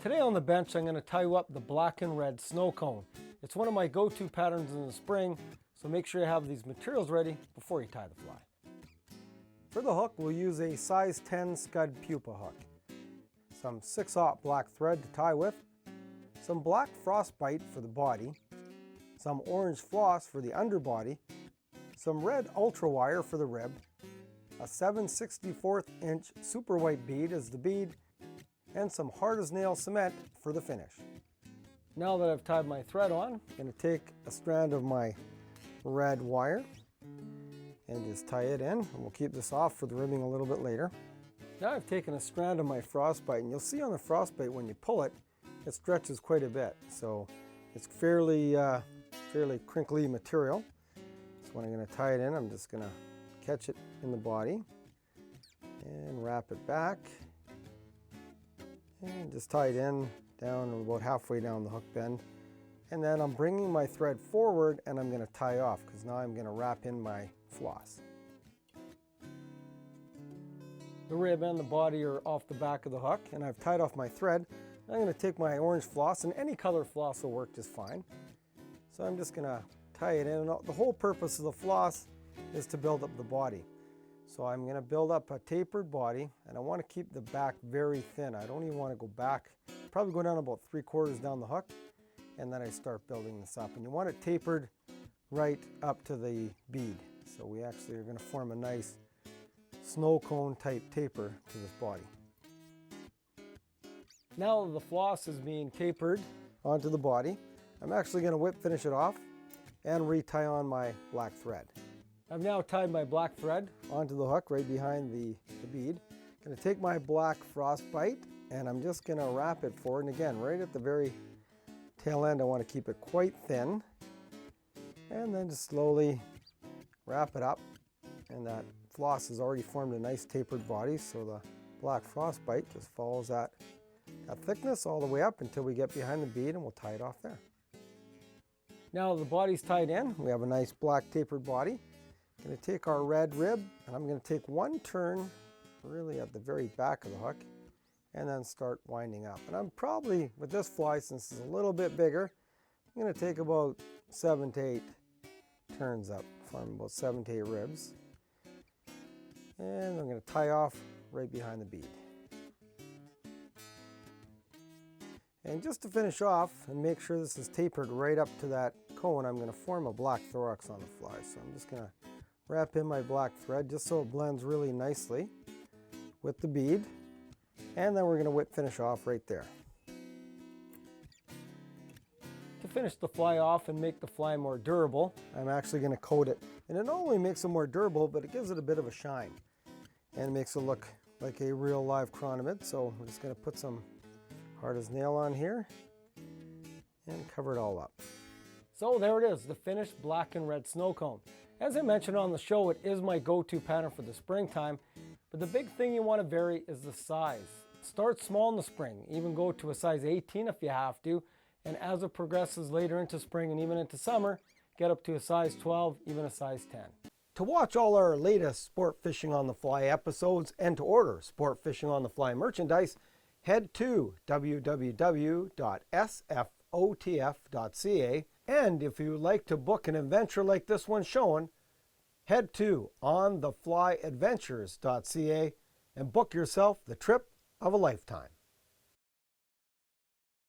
Today on the bench, I'm going to tie up the Black Red SnoCone. It's one of my go-to patterns in the spring, so make sure you have these materials ready before you tie the fly. For the hook, we'll use a size 10 Scud pupa hook, some 6/0 black thread to tie with, some black Frostbite for the body, some orange floss for the underbody, some red ultra wire for the rib, a 7/64 inch super white bead as the bead, and some hard as nail cement for the finish. Now that I've tied my thread on, I'm going to take a strand of my red wire and just tie it in, and we'll keep this off for the ribbing a little bit later. Now I've taken a strand of my Frostbite, and you'll see on the Frostbite when you pull it, it stretches quite a bit. So it's fairly crinkly material. So when I'm going to tie it in, I'm just going to catch it in the body and wrap it back. And just tie it in down about halfway down the hook bend. And then I'm bringing my thread forward and I'm going to tie off because now I'm going to wrap in my floss. The rib and the body are off the back of the hook and I've tied off my thread. I'm going to take my orange floss, and any color floss will work just fine. So I'm just going to tie it in. And the whole purpose of the floss is to build up the body. So I'm going to build up a tapered body, and I want to keep the back very thin. I don't even want to go back, probably go down about 3/4 down the hook, and then I start building this up. And you want it tapered right up to the bead. So we actually are going to form a nice snow cone type taper to this body. Now the floss is being tapered onto the body, I'm actually going to whip finish it off and retie on my black thread. I've now tied my black thread onto the hook right behind the bead. I'm going to take my black Frostbite and I'm just going to wrap it forward, and again right at the very tail end I want to keep it quite thin, and then just slowly wrap it up, and that floss has already formed a nice tapered body, so the black Frostbite just follows that thickness all the way up until we get behind the bead, and we'll tie it off there. Now the body's tied in, we have a nice black tapered body. I'm going to take our red rib and I'm going to take one turn really at the very back of the hook and then start winding up. And I'm probably, with this fly, since it's a little bit bigger, I'm going to take about 7 to 8 turns up, form about 7 to 8 ribs. And I'm going to tie off right behind the bead. And just to finish off and make sure this is tapered right up to that cone, I'm going to form a black thorax on the fly. So I'm just going to wrap in my black thread just so it blends really nicely with the bead. And then we're going to whip finish off right there. To finish the fly off and make the fly more durable, I'm actually going to coat it. And it not only makes it more durable, but it gives it a bit of a shine. And it makes it look like a real live chironomid. So we're just going to put some hard as nail on here and cover it all up. So there it is, the finished Black Red SnoCone. As I mentioned on the show, it is my go-to pattern for the springtime, but the big thing you want to vary is the size. Start small in the spring, even go to a size 18 if you have to, and as it progresses later into spring and even into summer, get up to a size 12, even a size 10. To watch all our latest Sport Fishing on the Fly episodes and to order Sport Fishing on the Fly merchandise, head to www.sfotf.ca. And if you would like to book an adventure like this one showing, head to ontheflyadventures.ca and book yourself the trip of a lifetime.